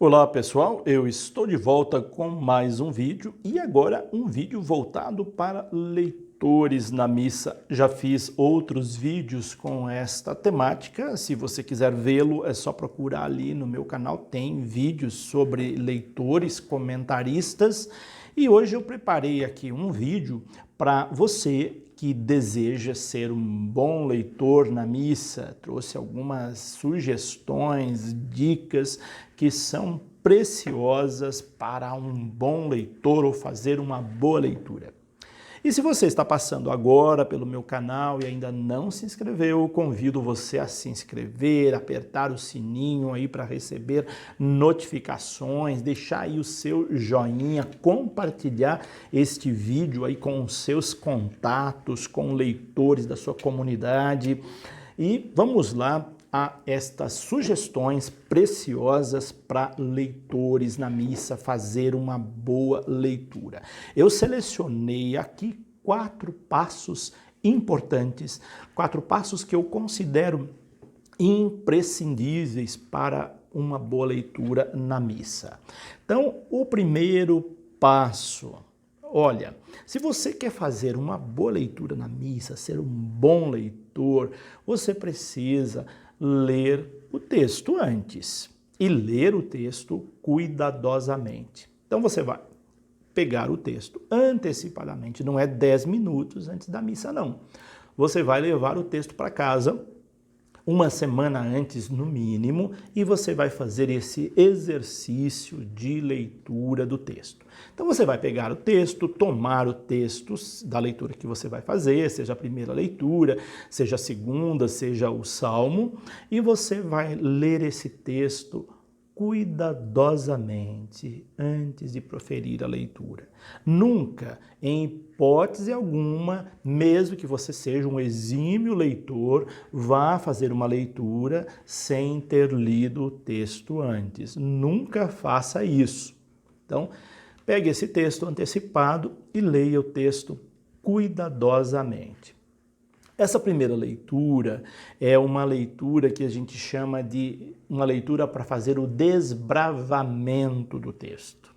Olá pessoal, eu estou de volta com mais um vídeo e agora um vídeo voltado para leitores na missa. Já fiz outros vídeos com esta temática, se você quiser vê-lo é só procurar ali no meu canal, tem vídeos sobre leitores, comentaristas e hoje eu preparei aqui um vídeo para você que deseja ser um bom leitor na missa, trouxe algumas sugestões, dicas que são preciosas para um bom leitor ou fazer uma boa leitura. E se você está passando agora pelo meu canal e ainda não se inscreveu, convido você a se inscrever, apertar o sininho aí para receber notificações, deixar aí o seu joinha, compartilhar este vídeo aí com os seus contatos, com leitores da sua comunidade. E vamos lá a estas sugestões preciosas para leitores na missa fazer uma boa leitura. Eu selecionei aqui 4 passos importantes, 4 passos que eu considero imprescindíveis para uma boa leitura na missa. Então, o primeiro passo, olha, se você quer fazer uma boa leitura na missa, ser um bom leitor, você precisa ler o texto antes e ler o texto cuidadosamente. Então você vai pegar o texto antecipadamente, não é 10 minutos antes da missa, não. Você vai levar o texto para casa uma semana antes, no mínimo, e você vai fazer esse exercício de leitura do texto. Então você vai pegar o texto, tomar o texto da leitura que você vai fazer, seja a primeira leitura, seja a segunda, seja o salmo, e você vai ler esse texto cuidadosamente antes de proferir a leitura. Nunca, em hipótese alguma, mesmo que você seja um exímio leitor, vá fazer uma leitura sem ter lido o texto antes. Nunca faça isso. Então, pegue esse texto antecipado e leia o texto cuidadosamente. Essa primeira leitura é uma leitura que a gente chama de uma leitura para fazer o desbravamento do texto,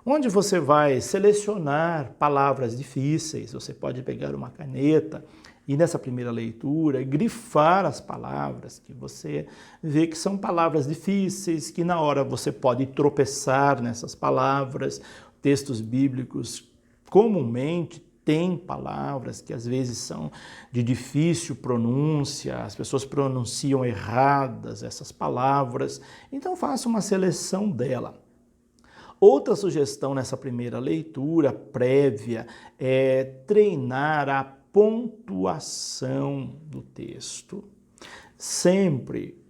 onde você vai selecionar palavras difíceis, você pode pegar uma caneta e nessa primeira leitura grifar as palavras que você vê que são palavras difíceis, que na hora você pode tropeçar nessas palavras. Textos bíblicos comumente tem palavras que às vezes são de difícil pronúncia, as pessoas pronunciam erradas essas palavras, então faça uma seleção dela. Outra sugestão nessa primeira leitura prévia é treinar a pontuação do texto. Sempre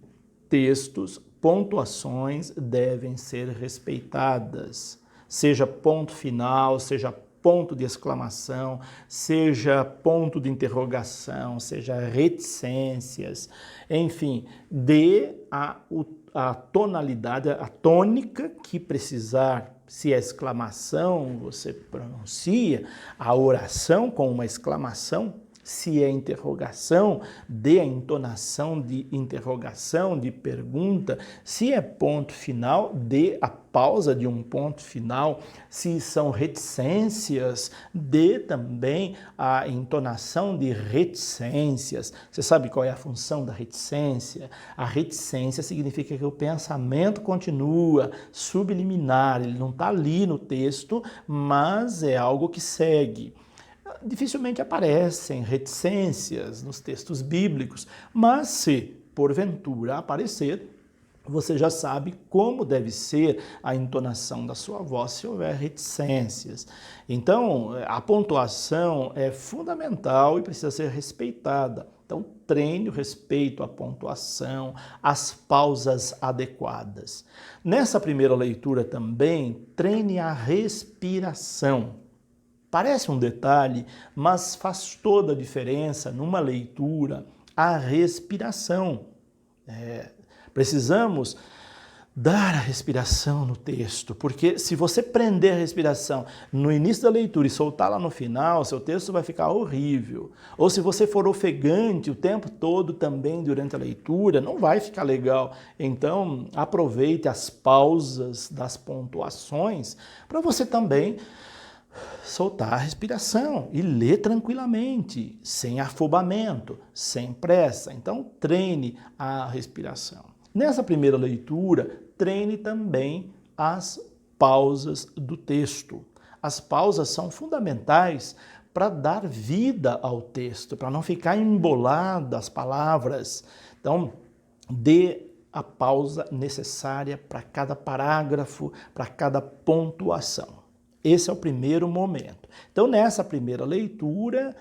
textos, pontuações devem ser respeitadas, seja ponto final, seja ponto de exclamação, seja ponto de interrogação, seja reticências, enfim, dê a tonalidade, a tônica que precisar. Se é exclamação, você pronuncia a oração com uma exclamação. Se é interrogação, dê a entonação de interrogação, de pergunta. Se é ponto final, dê a pausa de um ponto final. Se são reticências, dê também a entonação de reticências. Você sabe qual é a função da reticência? A reticência significa que o pensamento continua subliminar, ele não está ali no texto, mas é algo que segue. Dificilmente aparecem reticências nos textos bíblicos, mas se porventura aparecer, você já sabe como deve ser a entonação da sua voz se houver reticências. Então, a pontuação é fundamental e precisa ser respeitada. Então, treine o respeito à pontuação, às pausas adequadas. Nessa primeira leitura também, treine a respiração. Parece um detalhe, mas faz toda a diferença numa leitura a respiração. Precisamos dar a respiração no texto, porque se você prender a respiração no início da leitura e soltar lá no final, seu texto vai ficar horrível. Ou se você for ofegante o tempo todo também durante a leitura, não vai ficar legal. Então, aproveite as pausas das pontuações para você também soltar a respiração e ler tranquilamente, sem afobamento, sem pressa. Então, treine a respiração. Nessa primeira leitura, treine também as pausas do texto. As pausas são fundamentais para dar vida ao texto, para não ficar embolado as palavras. Então, dê a pausa necessária para cada parágrafo, para cada pontuação. Esse é o primeiro momento. Então, nessa primeira leitura,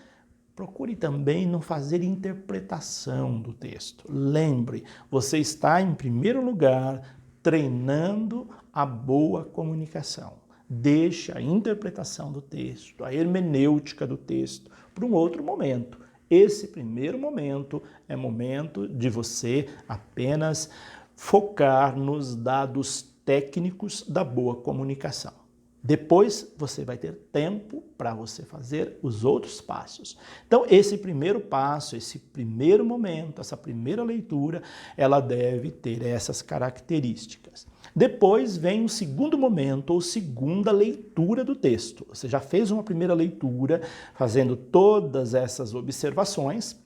procure também não fazer interpretação do texto. Lembre, você está, em primeiro lugar, treinando a boa comunicação. Deixe a interpretação do texto, a hermenêutica do texto, para um outro momento. Esse primeiro momento é momento de você apenas focar nos dados técnicos da boa comunicação. Depois você vai ter tempo para você fazer os outros passos. Então, esse primeiro passo, esse primeiro momento, essa primeira leitura, ela deve ter essas características. Depois vem o segundo momento, ou segunda leitura do texto. Você já fez uma primeira leitura, fazendo todas essas observações.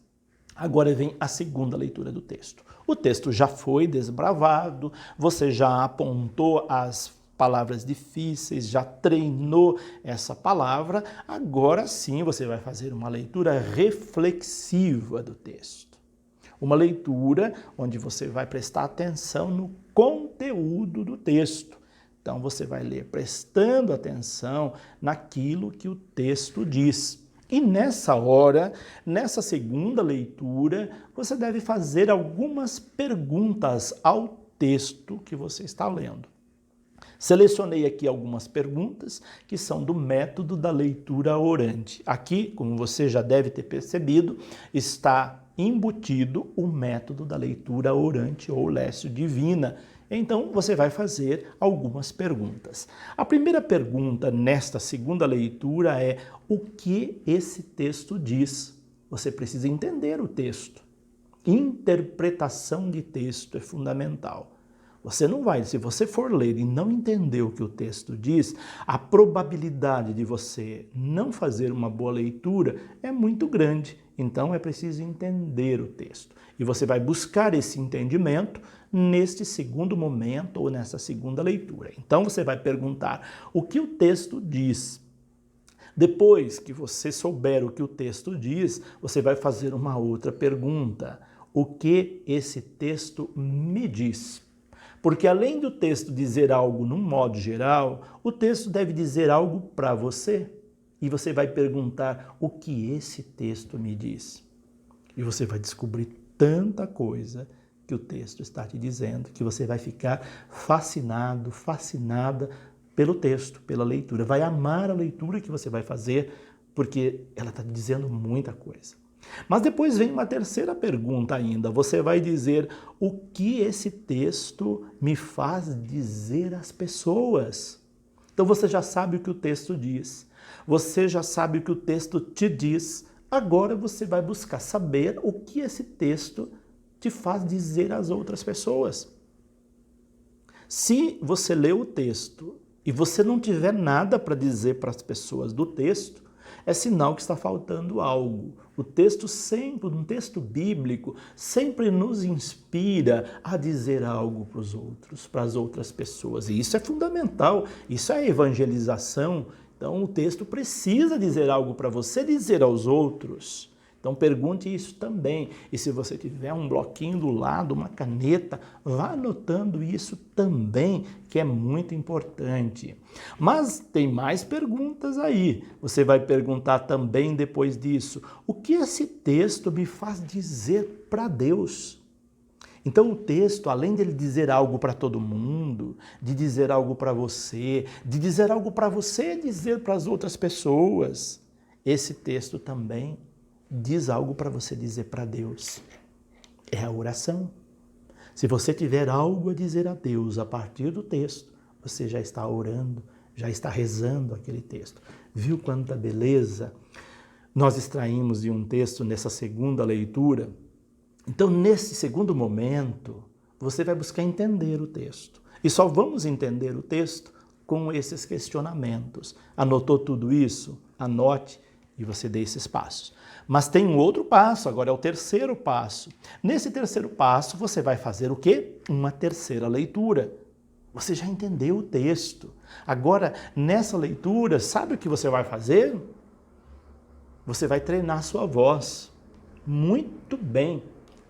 Agora vem a segunda leitura do texto. O texto já foi desbravado, você já apontou as palavras difíceis, já treinou essa palavra, agora sim você vai fazer uma leitura reflexiva do texto. Uma leitura onde você vai prestar atenção no conteúdo do texto. Então você vai ler prestando atenção naquilo que o texto diz. E nessa hora, nessa segunda leitura, você deve fazer algumas perguntas ao texto que você está lendo. Selecionei aqui algumas perguntas que são do método da leitura orante. Aqui, como você já deve ter percebido, está embutido o método da leitura orante ou Lécio Divina. Então, você vai fazer algumas perguntas. A primeira pergunta nesta segunda leitura é: o que esse texto diz? Você precisa entender o texto. Interpretação de texto é fundamental. Você não vai, se você for ler e não entender o que o texto diz, a probabilidade de você não fazer uma boa leitura é muito grande. Então é preciso entender o texto. E você vai buscar esse entendimento neste segundo momento ou nessa segunda leitura. Então você vai perguntar o que o texto diz. Depois que você souber o que o texto diz, você vai fazer uma outra pergunta. O que esse texto me diz? Porque além do texto dizer algo num modo geral, o texto deve dizer algo para você. E você vai perguntar: o que esse texto me diz? E você vai descobrir tanta coisa que o texto está te dizendo, que você vai ficar fascinado, fascinada pelo texto, pela leitura. Vai amar a leitura que você vai fazer, porque ela está te dizendo muita coisa. Mas depois vem uma terceira pergunta ainda. Você vai dizer: o que esse texto me faz dizer às pessoas? Então você já sabe o que o texto diz. Você já sabe o que o texto te diz. Agora você vai buscar saber o que esse texto te faz dizer às outras pessoas. Se você lê o texto e você não tiver nada para dizer para as pessoas do texto, é sinal que está faltando algo. O texto sempre, um texto bíblico, sempre nos inspira a dizer algo para os outros, para as outras pessoas. E isso é fundamental, isso é evangelização. Então o texto precisa dizer algo para você dizer aos outros. Então pergunte isso também. E se você tiver um bloquinho do lado, uma caneta, vá anotando isso também, que é muito importante. Mas tem mais perguntas aí. Você vai perguntar também depois disso: o que esse texto me faz dizer para Deus? Então o texto, além de ele dizer algo para todo mundo, de dizer algo para você, de dizer algo para você dizer para as outras pessoas, esse texto também diz algo para você dizer para Deus. É a oração. Se você tiver algo a dizer a Deus a partir do texto, você já está orando, já está rezando aquele texto. Viu quanta beleza nós extraímos de um texto nessa segunda leitura? Então, nesse segundo momento, você vai buscar entender o texto. E só vamos entender o texto com esses questionamentos. Anotou tudo isso? Anote e você dê esses passos. Mas tem um outro passo, agora é o terceiro passo. Nesse terceiro passo, você vai fazer o quê? Uma terceira leitura. Você já entendeu o texto. Agora, nessa leitura, sabe o que você vai fazer? Você vai treinar sua voz. Muito bem.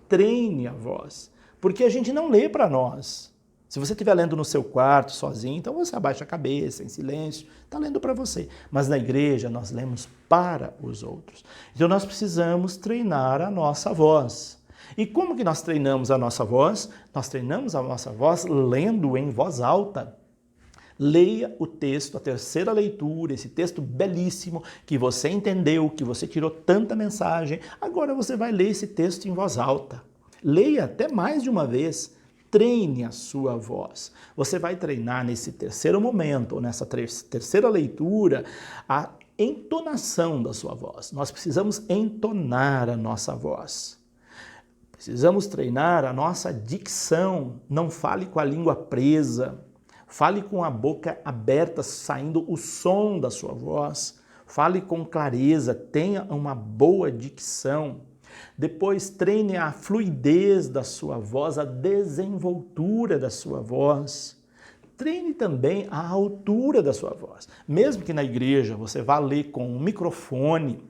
Treine a voz. Porque a gente não lê para nós. Se você estiver lendo no seu quarto, sozinho, então você abaixa a cabeça, em silêncio, está lendo para você. Mas na igreja nós lemos para os outros. Então nós precisamos treinar a nossa voz. E como que nós treinamos a nossa voz? Nós treinamos a nossa voz lendo em voz alta. Leia o texto, a terceira leitura, esse texto belíssimo que você entendeu, que você tirou tanta mensagem. Agora você vai ler esse texto em voz alta. Leia até mais de uma vez. Treine a sua voz. Você vai treinar nesse terceiro momento, ou nessa terceira leitura, a entonação da sua voz. Nós precisamos entonar a nossa voz. Precisamos treinar a nossa dicção. Não fale com a língua presa. Fale com a boca aberta, saindo o som da sua voz. Fale com clareza, tenha uma boa dicção. Depois treine a fluidez da sua voz, a desenvoltura da sua voz. Treine também a altura da sua voz. Mesmo que na igreja você vá ler com um microfone,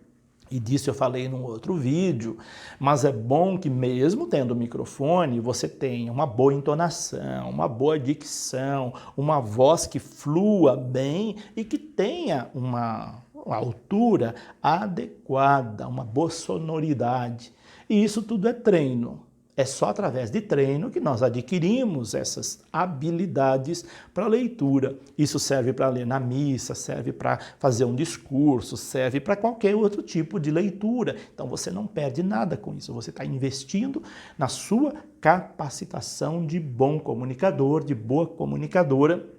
e disso eu falei num outro vídeo, mas é bom que mesmo tendo microfone, você tenha uma boa entonação, uma boa dicção, uma voz que flua bem e que tenha uma altura adequada, uma boa sonoridade. E isso tudo é treino. É só através de treino que nós adquirimos essas habilidades para leitura. Isso serve para ler na missa, serve para fazer um discurso, serve para qualquer outro tipo de leitura. Então você não perde nada com isso, você está investindo na sua capacitação de bom comunicador, de boa comunicadora,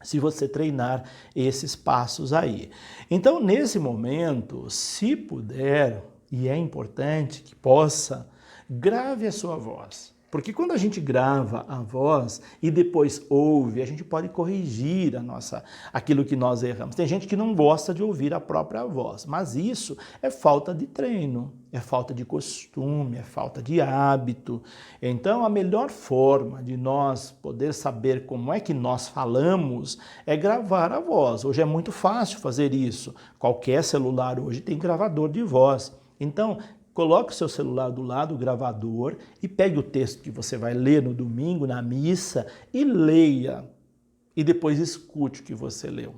se você treinar esses passos aí. Então, nesse momento, se puder, e é importante que possa, grave a sua voz. Porque quando a gente grava a voz e depois ouve, a gente pode corrigir aquilo que nós erramos. Tem gente que não gosta de ouvir a própria voz, mas isso é falta de treino, é falta de costume, é falta de hábito. Então, a melhor forma de nós poder saber como é que nós falamos é gravar a voz. Hoje é muito fácil fazer isso. Qualquer celular hoje tem gravador de voz. Então, coloque o seu celular do lado do gravador e pegue o texto que você vai ler no domingo, na missa, e leia. E depois escute o que você leu.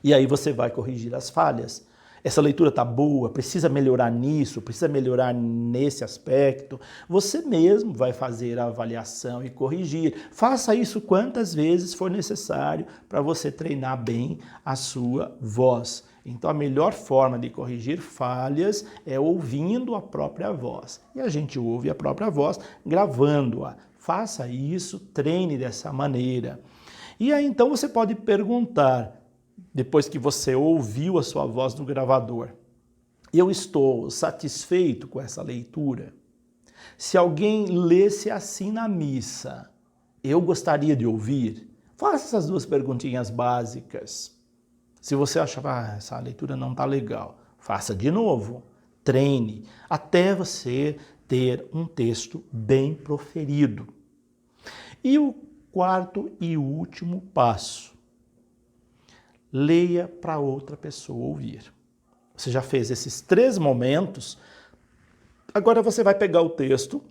E aí você vai corrigir as falhas. Essa leitura está boa, precisa melhorar nisso, precisa melhorar nesse aspecto. Você mesmo vai fazer a avaliação e corrigir. Faça isso quantas vezes for necessário para você treinar bem a sua voz. Então, a melhor forma de corrigir falhas é ouvindo a própria voz. E a gente ouve a própria voz gravando-a. Faça isso, treine dessa maneira. E aí, então, você pode perguntar, depois que você ouviu a sua voz no gravador, eu estou satisfeito com essa leitura? Se alguém lesse assim na missa, eu gostaria de ouvir? Faça essas duas perguntinhas básicas. Se você achar, essa leitura não está legal, faça de novo, treine, até você ter um texto bem proferido. E o quarto e último passo, leia para outra pessoa ouvir. Você já fez esses 3 momentos, agora você vai pegar o texto,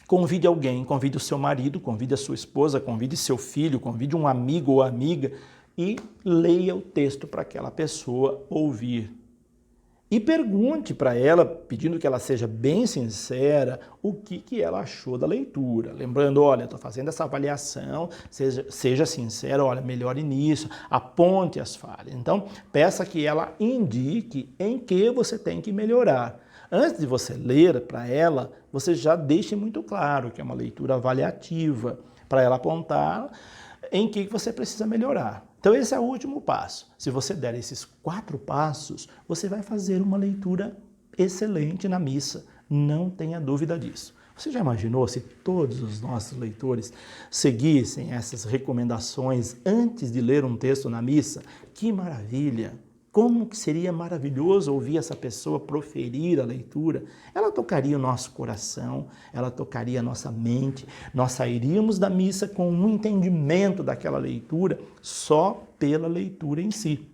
convide alguém, convide o seu marido, convide a sua esposa, convide seu filho, convide um amigo ou amiga, e leia o texto para aquela pessoa ouvir. E pergunte para ela, pedindo que ela seja bem sincera, o que ela achou da leitura. Lembrando, olha, estou fazendo essa avaliação, seja sincera, olha, melhore nisso, aponte as falhas. Então, peça que ela indique em que você tem que melhorar. Antes de você ler para ela, você já deixe muito claro que é uma leitura avaliativa, para ela apontar em que você precisa melhorar. Então esse é o último passo. Se você der esses 4 passos, você vai fazer uma leitura excelente na missa. Não tenha dúvida disso. Você já imaginou se todos os nossos leitores seguissem essas recomendações antes de ler um texto na missa? Que maravilha! Como que seria maravilhoso ouvir essa pessoa proferir a leitura. Ela tocaria o nosso coração, ela tocaria a nossa mente. Nós sairíamos da missa com um entendimento daquela leitura só pela leitura em si.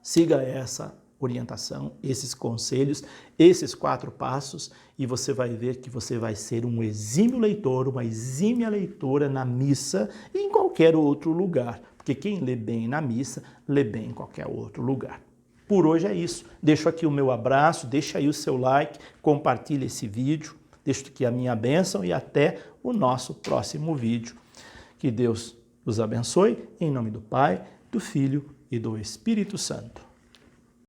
Siga essa orientação, esses conselhos, esses 4 passos e você vai ver que você vai ser um exímio leitor, uma exímia leitora na missa e em qualquer outro lugar. Porque quem lê bem na missa, lê bem em qualquer outro lugar. Por hoje é isso. Deixo aqui o meu abraço, deixa aí o seu like, compartilhe esse vídeo, deixo aqui a minha bênção e até o nosso próximo vídeo. Que Deus os abençoe, em nome do Pai, do Filho e do Espírito Santo.